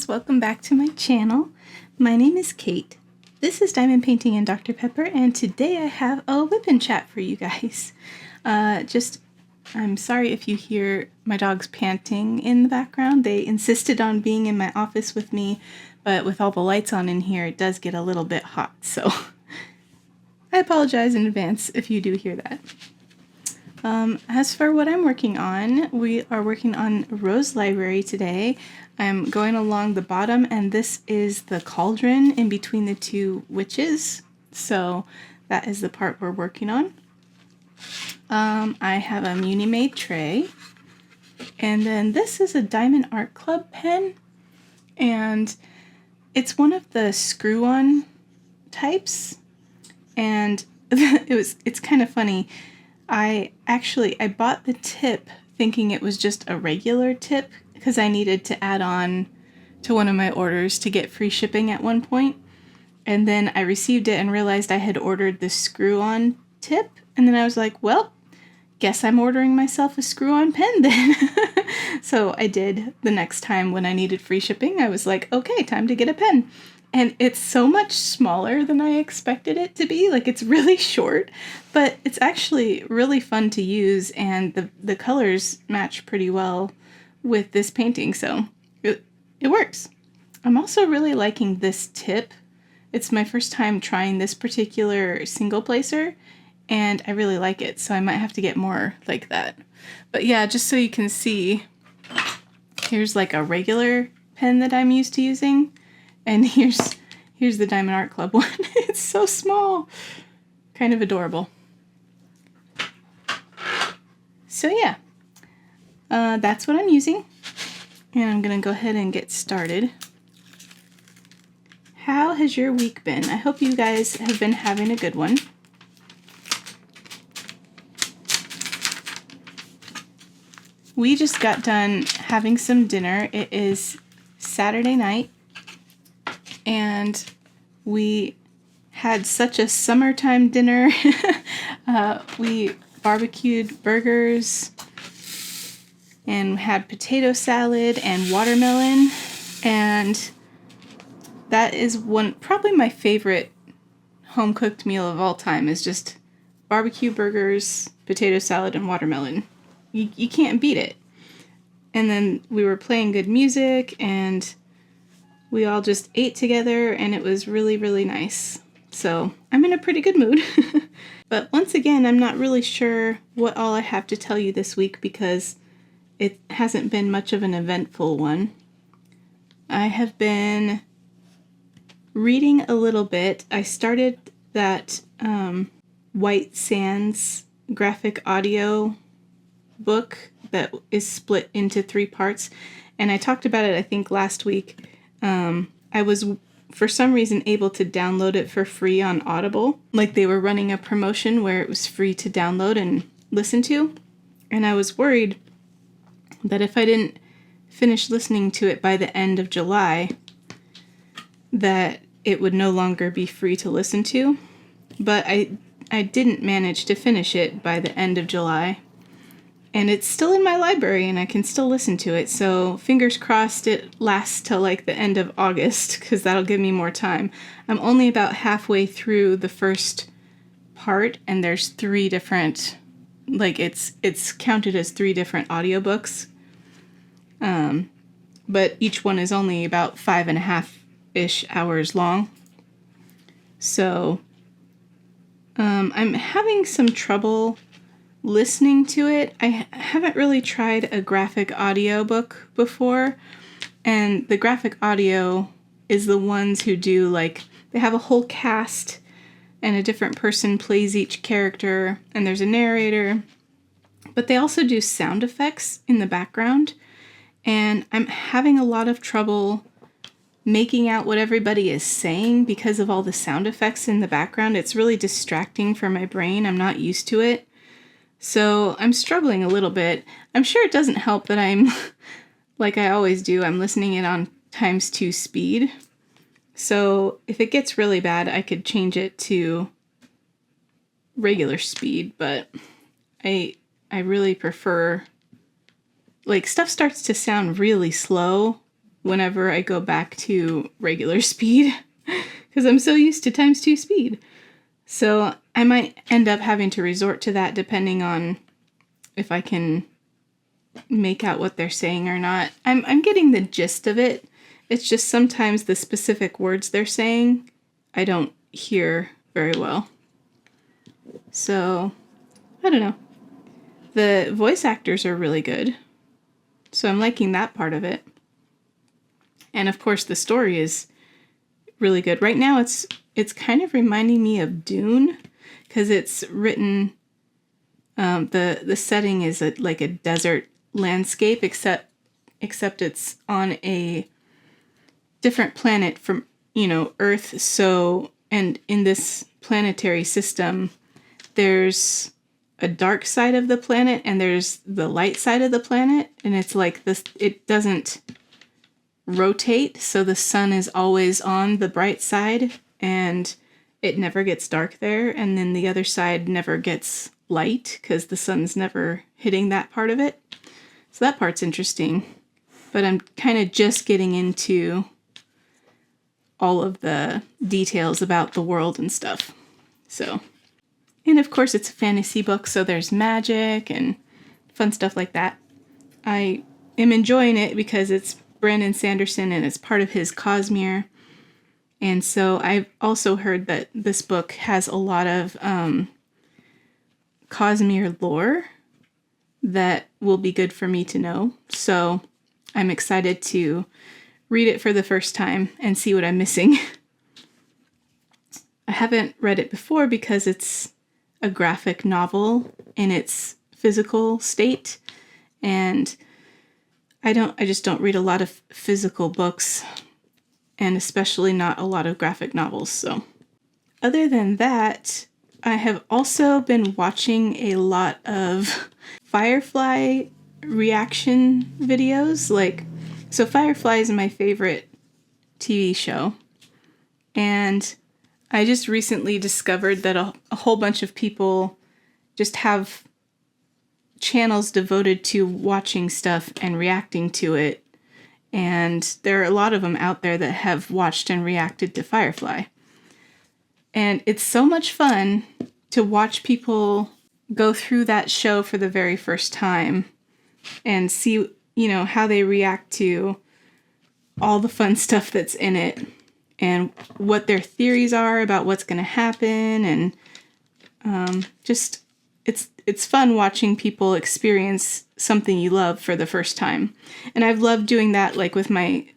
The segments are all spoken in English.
friends, welcome back to my channel. My name is Kate. This is Diamond Painting and Dr. Pepper, and today I have a whip and chat for you guys. I'm sorry if you hear my dogs panting in the background. They insisted on being in my office with me, but with all the lights on in here, it does get a little bit hot, so I apologize in advance if you do hear that. As for what I'm working on, we are working on Rose Library today. I'm going along the bottom, and this is the cauldron in between the two witches. So that is the part we're working on. I have a Muni Made tray, and then this is a Diamond Art Club pen, and it's one of the screw-on types, and it's kind of funny. I bought the tip thinking it was just a regular tip because I needed to add on to one of my orders to get free shipping at one point. And then I received it and realized I had ordered the screw-on tip. And then I was like, well, guess I'm ordering myself a screw-on pen then. So I did the next time when I needed free shipping. I was like, okay, time to get a pen. And it's so much smaller than I expected it to be. Like, it's really short, but it's actually really fun to use, and the colors match pretty well with this painting, so it works. I'm also really liking this tip. It's my first time trying this particular single placer, and I really like it, so I might have to get more like that. But yeah, just so you can see, here's like a regular pen that I'm used to using. And here's the Diamond Art Club one. It's so small. Kind of adorable. So yeah, that's what I'm using. And I'm going to go ahead and get started. How has your week been? I hope you guys have been having a good one. We just got done having some dinner. It is Saturday night. And we had such a summertime dinner. We barbecued burgers and had potato salad and watermelon. And that is probably my favorite home-cooked meal of all time, is just barbecue burgers, potato salad, and watermelon. You can't beat it. And then we were playing good music, and we all just ate together, and it was really, really nice. So I'm in a pretty good mood. But once again, I'm not really sure what all I have to tell you this week because it hasn't been much of an eventful one. I have been reading a little bit. I started that White Sands graphic audio book that is split into 3 parts. And I talked about it, I think, last week. I was, for some reason, able to download it for free on Audible. Like, they were running a promotion where it was free to download and listen to. And I was worried that if I didn't finish listening to it by the end of July, that it would no longer be free to listen to. But I didn't manage to finish it by the end of July. And it's still in my library, and I can still listen to it, so fingers crossed it lasts till like the end of August, because that'll give me more time. I'm only about halfway through the first part, and there's 3 different, like it's counted as 3 different audiobooks. But each one is only about 5.5-ish hours long. So I'm having some trouble listening to it. I haven't really tried a graphic audio book before, and the graphic audio is the ones who do, like, they have a whole cast and a different person plays each character, and there's a narrator, but they also do sound effects in the background, and I'm having a lot of trouble making out what everybody is saying because of all the sound effects in the background. It's really distracting for my brain. I'm not used to it. So I'm struggling a little bit. I'm sure it doesn't help that I'm, like I always do, I'm listening it on ×2 speed. So if it gets really bad, I could change it to regular speed, but I really prefer, like, stuff starts to sound really slow whenever I go back to regular speed because I'm so used to ×2 speed. So I might end up having to resort to that depending on if I can make out what they're saying or not. I'm getting the gist of it. It's just sometimes the specific words they're saying I don't hear very well. So, I don't know. The voice actors are really good. So I'm liking that part of it. And of course the story is really good. Right now it's kind of reminding me of Dune because it's written the setting is like a desert landscape except it's on a different planet from, Earth. So, and in this planetary system, there's a dark side of the planet and there's the light side of the planet. And it's like this, it doesn't rotate. So the sun is always on the bright side and it never gets dark there. And then the other side never gets light because the sun's never hitting that part of it. So that part's interesting. But I'm kind of just getting into all of the details about the world and stuff. So, and of course it's a fantasy book, so there's magic and fun stuff like that. I am enjoying it because it's Brandon Sanderson and it's part of his Cosmere. And so I've also heard that this book has a lot of Cosmere lore that will be good for me to know. So I'm excited to read it for the first time and see what I'm missing. I haven't read it before because it's a graphic novel in its physical state, and I just don't read a lot of physical books, and especially not a lot of graphic novels. So other than that, I have also been watching a lot of Firefly reaction videos. So Firefly is my favorite TV show, and I just recently discovered that a whole bunch of people just have channels devoted to watching stuff and reacting to it, and there are a lot of them out there that have watched and reacted to Firefly. And it's so much fun to watch people go through that show for the very first time and see, how they react to all the fun stuff that's in it and what their theories are about what's going to happen. And just, it's fun watching people experience something you love for the first time. And I've loved doing that, like with my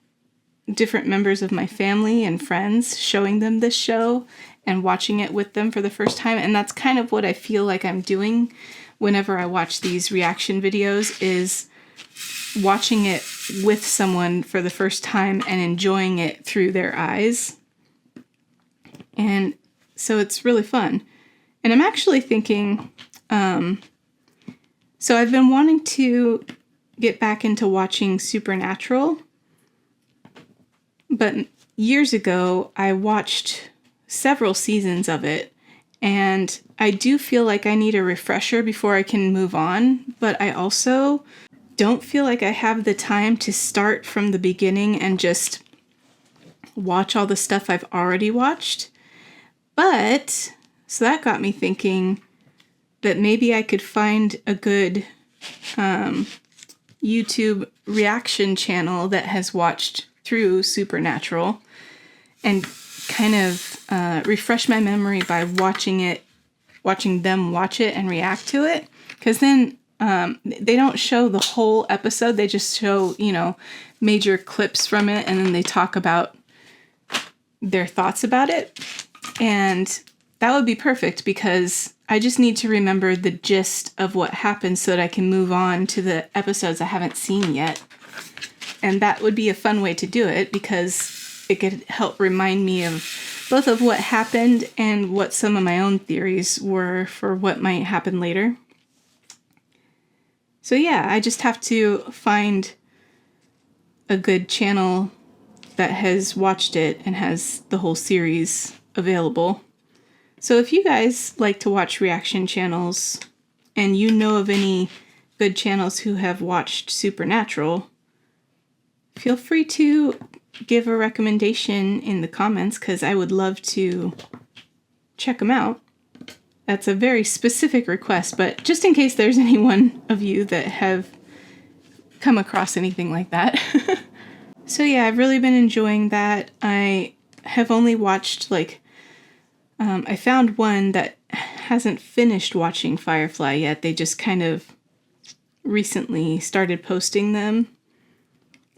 different members of my family and friends, showing them this show and watching it with them for the first time. And that's kind of what I feel like I'm doing whenever I watch these reaction videos, is watching it with someone for the first time and enjoying it through their eyes. And so it's really fun. And I'm actually thinking, so I've been wanting to get back into watching Supernatural, but years ago I watched several seasons of it, and I do feel like I need a refresher before I can move on, but I also don't feel like I have the time to start from the beginning and just watch all the stuff I've already watched. But, so that got me thinking that maybe I could find a good YouTube reaction channel that has watched through Supernatural and kind of refresh my memory by watching them watch it and react to it. Because then they don't show the whole episode. They just show, major clips from it, and then they talk about their thoughts about it. And that would be perfect because I just need to remember the gist of what happened so that I can move on to the episodes I haven't seen yet. And that would be a fun way to do it because it could help remind me of both of what happened and what some of my own theories were for what might happen later. So yeah, I just have to find a good channel that has watched it and has the whole series available. So if you guys like to watch reaction channels and you know of any good channels who have watched Supernatural, feel free to give a recommendation in the comments because I would love to check them out. That's a very specific request, but just in case there's any one of you that have come across anything like that. So yeah, I've really been enjoying that. I have only watched I found one that hasn't finished watching Firefly yet. They just kind of recently started posting them.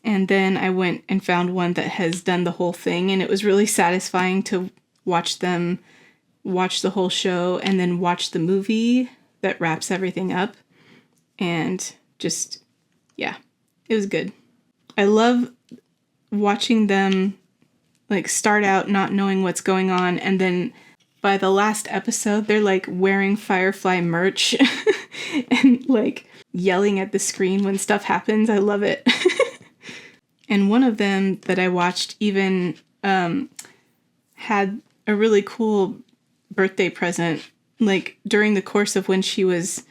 And then I went and found one that has done the whole thing, and it was really satisfying to watch them watch the whole show and then watch the movie that wraps everything up. And just, yeah, it was good. I love watching them start out not knowing what's going on, and then by the last episode they're wearing Firefly merch and yelling at the screen when stuff happens. I love it. And one of them that I watched even had a really cool birthday present. During the course of when she was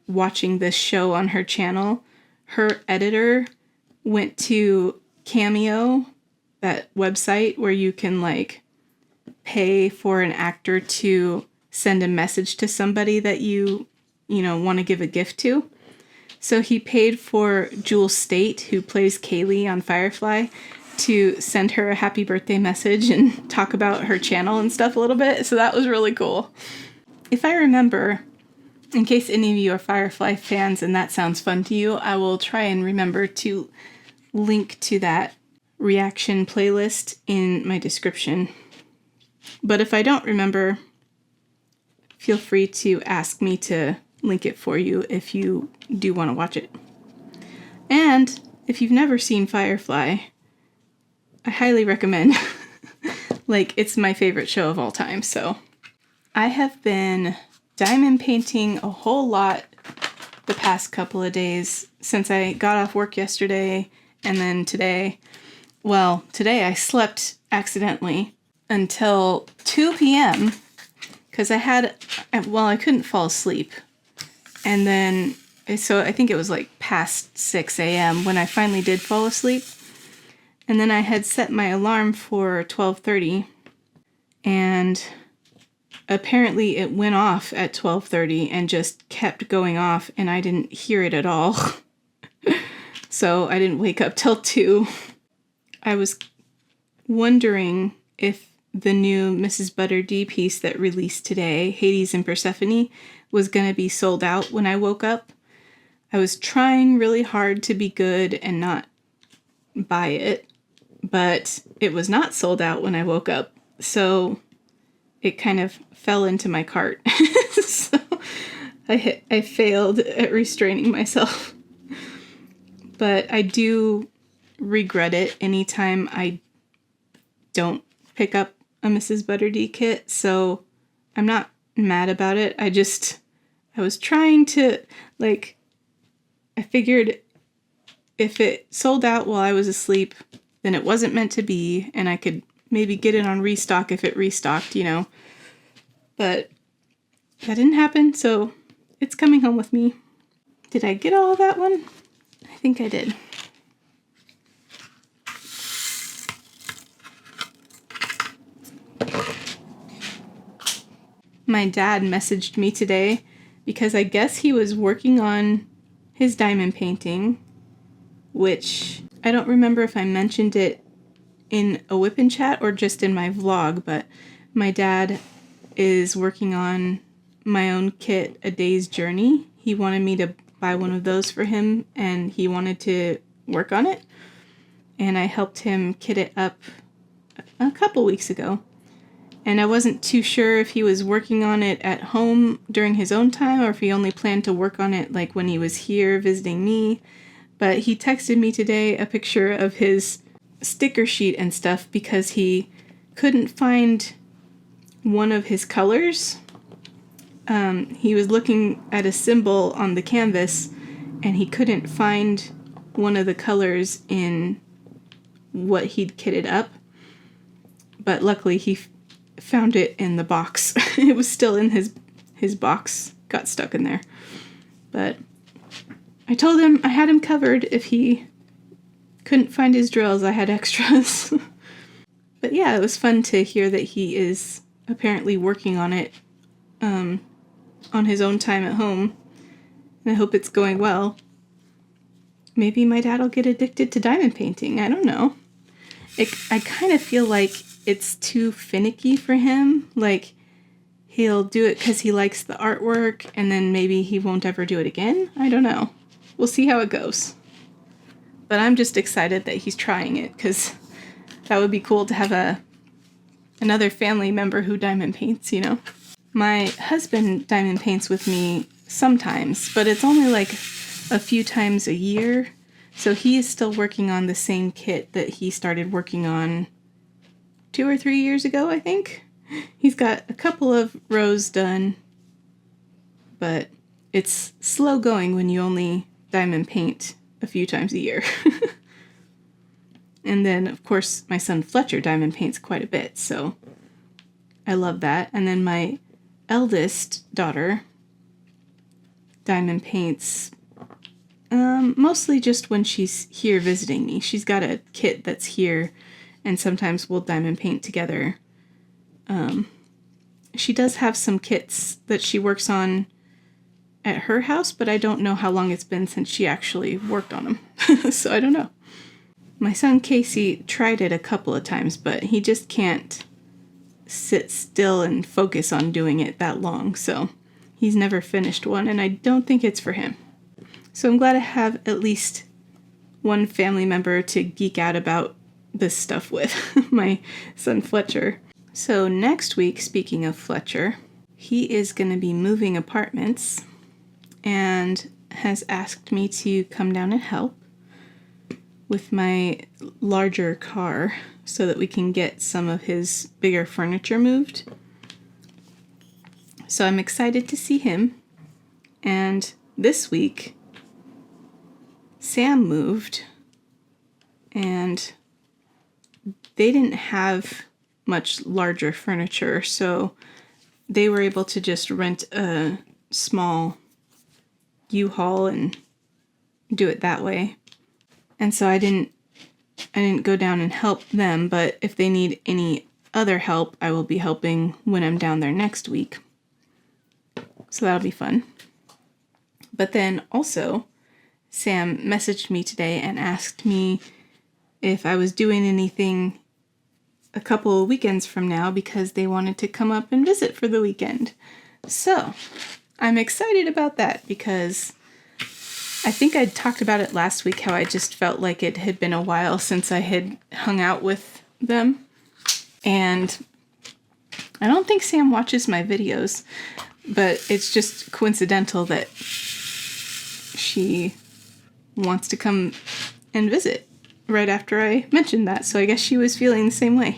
watching this show on her channel, her editor went to Cameo, that website where you can pay for an actor to send a message to somebody that you want to give a gift to. So he paid for Jewel State, who plays Kaylee on Firefly, to send her a happy birthday message and talk about her channel and stuff a little bit. So that was really cool. If I remember, in case any of you are Firefly fans and that sounds fun to you, I will try and remember to link to that reaction playlist in my description. But if I don't remember, feel free to ask me to link it for you if you do want to watch it. And if you've never seen Firefly, I highly recommend. It's my favorite show of all time. So I have been diamond painting a whole lot the past couple of days since I got off work yesterday, and then today. Well, today I slept accidentally until 2 p.m. because I couldn't fall asleep. And then, so I think it was past 6 a.m. when I finally did fall asleep. And then I had set my alarm for 12:30, and apparently it went off at 12:30 and just kept going off, and I didn't hear it at all. So I didn't wake up till 2. I was wondering if the new Mrs. Butter D piece that released today, Hades and Persephone, was going to be sold out when I woke up. I was trying really hard to be good and not buy it, but it was not sold out when I woke up. So it kind of fell into my cart. So I failed at restraining myself. But I do regret it anytime I don't pick up a Mrs. Butter D kit, so I'm not mad about it. I was trying to, I figured if it sold out while I was asleep, then it wasn't meant to be, and I could maybe get it on restock if it restocked, But that didn't happen, so it's coming home with me. Did I get all of that one? I think I did. My dad messaged me today because I guess he was working on his diamond painting, which I don't remember if I mentioned it in a WIP and chat or just in my vlog, but my dad is working on my own kit, A Day's Journey. He wanted me to buy one of those for him, and he wanted to work on it. And I helped him kit it up a couple weeks ago. And I wasn't too sure if he was working on it at home during his own time or if he only planned to work on it when he was here visiting me. But he texted me today a picture of his sticker sheet and stuff because he couldn't find one of his colors. He was looking at a symbol on the canvas and he couldn't find one of the colors in what he'd kitted up. But luckily he found it in the box. It was still in his box, got stuck in there. But I told him I had him covered if he couldn't find his drills. I had extras. But yeah, it was fun to hear that he is apparently working on it on his own time at home. And I hope it's going well. Maybe my dad will get addicted to diamond painting. I don't know. I kind of feel like it's too finicky for him. Like, he'll do it because he likes the artwork, and then maybe he won't ever do it again. I don't know. We'll see how it goes. But I'm just excited that he's trying it, because that would be cool to have another family member who diamond paints, you know? My husband diamond paints with me sometimes, but it's only like a few times a year. So he is still working on the same kit that he started working on 2 or 3 years ago, I think. He's got a couple of rows done, but it's slow going when you only diamond paint a few times a year. And then, of course, my son Fletcher diamond paints quite a bit, so I love that. And then my eldest daughter diamond paints mostly just when she's here visiting me. She's got a kit that's here, and sometimes we'll diamond paint together. She does have some kits that she works on at her house, but I don't know how long it's been since she actually worked on them. So I don't know. My son Casey tried it a couple of times, but he just can't sit still and focus on doing it that long, so he's never finished one, and I don't think it's for him. So I'm glad I have at least one family member to geek out about this stuff with, my son Fletcher. So next week, speaking of Fletcher, he is going to be moving apartments and has asked me to come down and help with my larger car so that we can get some of his bigger furniture moved. So I'm excited to see him. And this week, Sam moved, and they didn't have much larger furniture, so they were able to just rent a small U-Haul and do it that way. And so I didn't go down and help them, but if they need any other help, I will be helping when I'm down there next week. So that'll be fun. But then also, Sam messaged me today and asked me if I was doing anything a couple of weekends from now because they wanted to come up and visit for the weekend. So I'm excited about that because I think I talked about it last week, how I just felt like it had been a while since I had hung out with them. And I don't think Sam watches my videos, but it's just coincidental that she wants to come and visit right after I mentioned that. So I guess she was feeling the same way.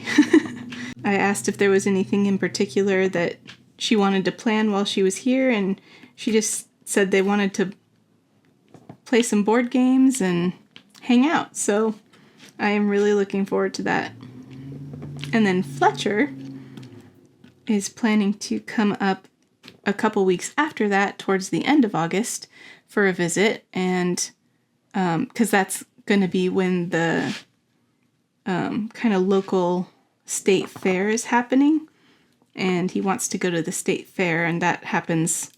I asked if there was anything in particular that she wanted to plan while she was here, and she just said they wanted to play some board games and hang out. So I am really looking forward to that. And then Fletcher is planning to come up a couple weeks after that, towards the end of August, for a visit, and because that's going to be when the kind of local state fair is happening, and he wants to go to the state fair, and that happens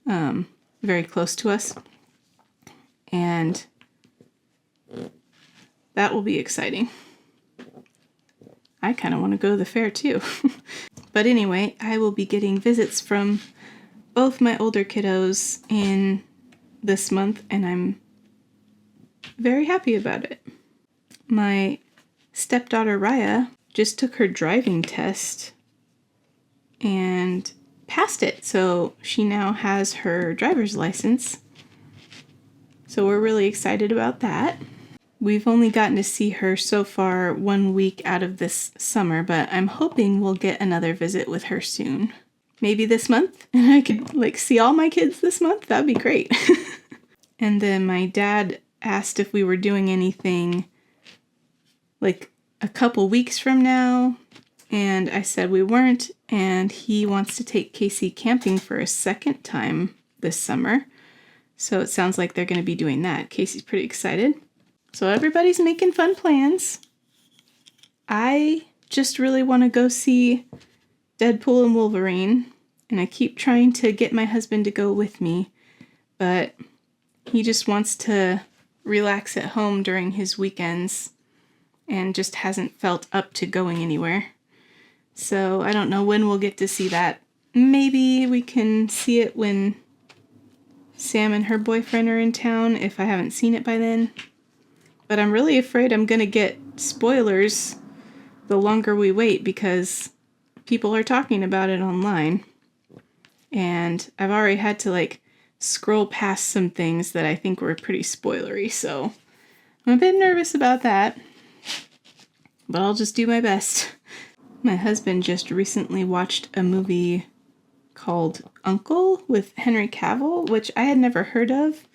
very close to us, and that will be exciting. I kind of want to go to the fair too. But anyway, I will be getting visits from both my older kiddos in this month, and I'm very happy about it. My stepdaughter Raya just took her driving test and passed it, so she now has her driver's license. So we're really excited about that. We've only gotten to see her so far 1 week out of this summer, but I'm hoping we'll get another visit with her soon. Maybe this month, and I could see all my kids this month. That'd be great. And then my dad asked if we were doing anything a couple weeks from now, and I said we weren't, and he wants to take Casey camping for a second time this summer. So it sounds like they're going to be doing that. Casey's pretty excited. So everybody's making fun plans. I just really want to go see Deadpool and Wolverine, and I keep trying to get my husband to go with me, but he just wants to relax at home during his weekends and just hasn't felt up to going anywhere. So I don't know when we'll get to see that. Maybe we can see it when Sam and her boyfriend are in town, if I haven't seen it by then. But I'm really afraid I'm going to get spoilers the longer we wait because people are talking about it online. And I've already had to scroll past some things that I think were pretty spoilery, so I'm a bit nervous about that. But I'll just do my best. My husband just recently watched a movie called Uncle with Henry Cavill, which I had never heard of,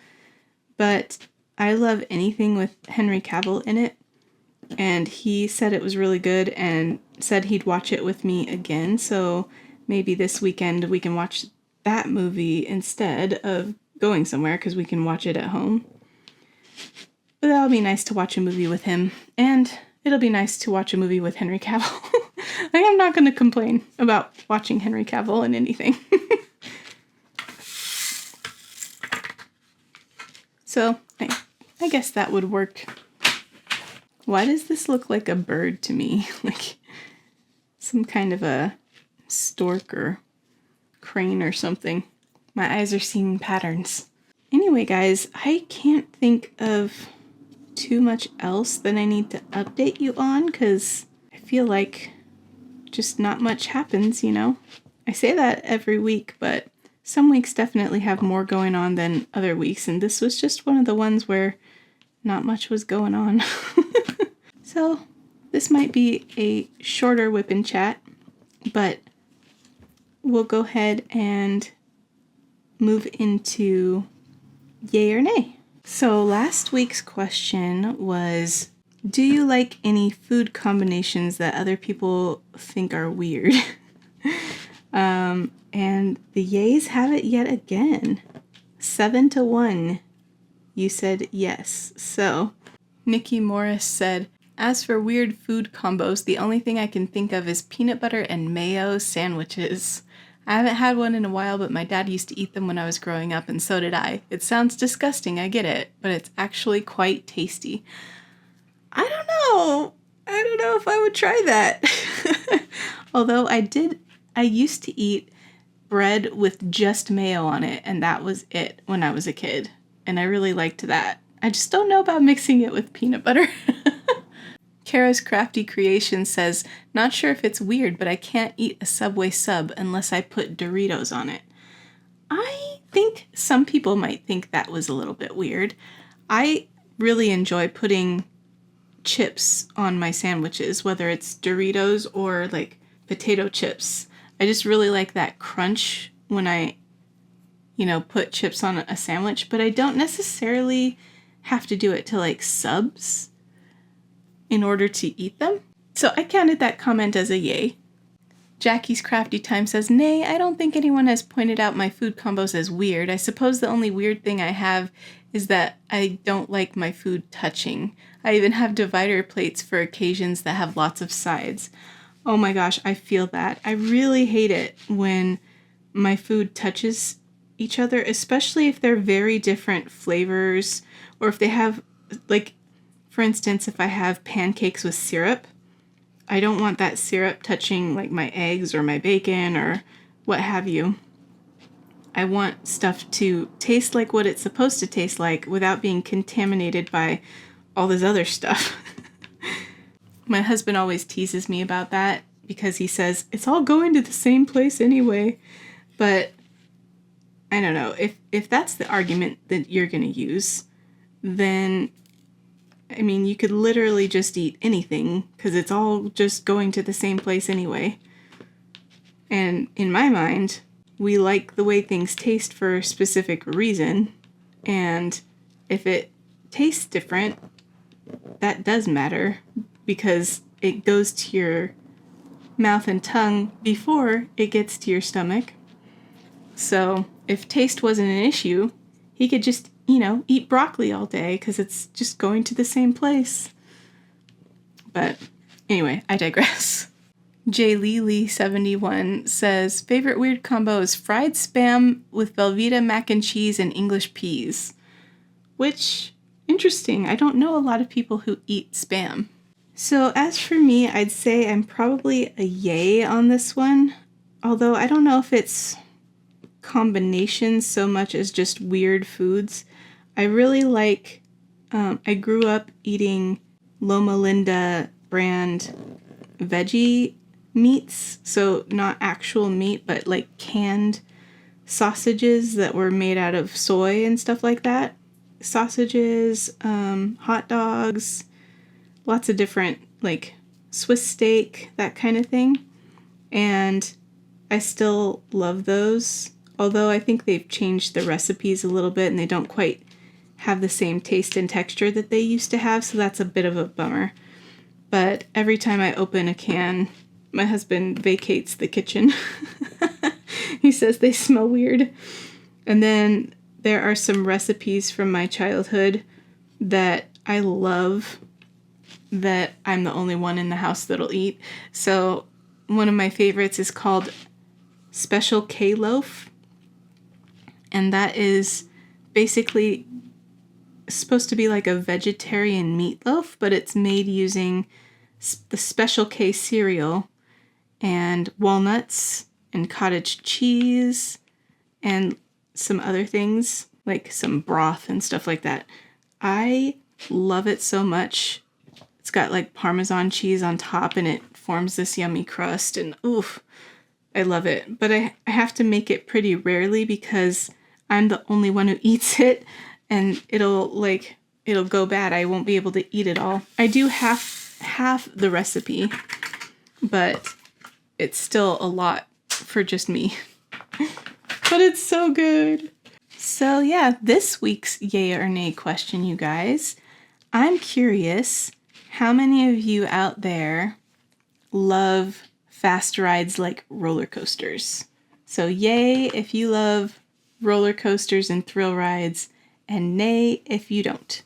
but I love anything with Henry Cavill in it. And he said it was really good and said he'd watch it with me again, so maybe this weekend we can watch that movie instead of going somewhere because we can watch it at home. But that'll be nice to watch a movie with him, and it'll be nice to watch a movie with Henry Cavill. I'm not going to complain about watching Henry Cavill in anything. So, I guess that would work. Why does this look like a bird to me? Like some kind of a stork or crane or something. My eyes are seeing patterns. Anyway, guys, I can't think of too much else that I need to update you on because I feel like just not much happens, I say that every week, but some weeks definitely have more going on than other weeks, and this was just one of the ones where not much was going on. So this might be a shorter whip and chat, but we'll go ahead and move into yay or nay. So last week's question was, do you like any food combinations that other people think are weird? And the yays have it yet again. 7-1. You said yes. So Nikki Morris said, as for weird food combos, the only thing I can think of is peanut butter and mayo sandwiches. I haven't had one in a while, but my dad used to eat them when I was growing up, and so did I. It sounds disgusting, I get it, but it's actually quite tasty. I don't know if I would try that. Although I used to eat bread with just mayo on it, and that was it when I was a kid. And I really liked that. I just don't know about mixing it with peanut butter. Kara's Crafty Creation says, not sure if it's weird, but I can't eat a Subway sub unless I put Doritos on it. I think some people might think that was a little bit weird. I really enjoy putting chips on my sandwiches, whether it's Doritos or potato chips. I just really like that crunch when I, put chips on a sandwich, but I don't necessarily have to do it to subs in order to eat them. So I counted that comment as a yay. Jackie's Crafty Time says, nay, I don't think anyone has pointed out my food combos as weird. I suppose the only weird thing I have is that I don't like my food touching. I even have divider plates for occasions that have lots of sides. Oh my gosh, I feel that. I really hate it when my food touches each other, especially if they're very different flavors, or if they have, for instance, if I have pancakes with syrup, I don't want that syrup touching my eggs or my bacon or what have you. I want stuff to taste like what it's supposed to taste like without being contaminated by all this other stuff. My husband always teases me about that because he says, it's all going to the same place anyway. But I don't know, if that's the argument that you're going to use, then you could literally just eat anything because it's all just going to the same place anyway. And in my mind, we like the way things taste for a specific reason. And if it tastes different, that does matter because it goes to your mouth and tongue before it gets to your stomach. So if taste wasn't an issue, he could just eat broccoli all day because it's just going to the same place. But anyway, I digress. JLeely71 says, favorite weird combo is fried Spam with Velveeta mac and cheese and English peas. Which, interesting, I don't know a lot of people who eat Spam. So as for me, I'd say I'm probably a yay on this one. Although I don't know if it's combinations so much as just weird foods. I really like, I grew up eating Loma Linda brand veggie meats, so not actual meat, but like canned sausages that were made out of soy and stuff like that. Sausages, hot dogs, lots of different, like Swiss steak, that kind of thing. And I still love those, although I think they've changed the recipes a little bit and they don't quite have the same taste and texture that they used to have, so that's a bit of a bummer. But every time I open a can, my husband vacates the kitchen. He says they smell weird. And then there are some recipes from my childhood that I love that I'm the only one in the house that'll eat. So one of my favorites is called Special K Loaf. And that is basically supposed to be like a vegetarian meatloaf, but it's made using the Special K cereal and walnuts and cottage cheese and some other things, like some broth and stuff like that. I love it so much. It's got like Parmesan cheese on top and it forms this yummy crust, and oof, I love it. But I have to make it pretty rarely because I'm the only one who eats it, and it'll go bad. I won't be able to eat it all. I do half the recipe, but it's still a lot for just me. But it's so good. So yeah, this week's yay or nay question, you guys. I'm curious, how many of you out there love fast rides like roller coasters? So yay if you love roller coasters and thrill rides, and nay if you don't.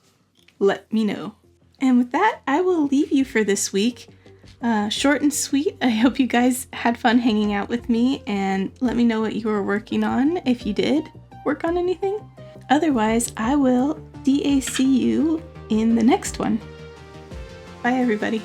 Let me know. And with that, I will leave you for this week. Short and sweet. I hope you guys had fun hanging out with me, and let me know what you were working on if you did work on anything. Otherwise, I will DAC you in the next one. Bye, everybody.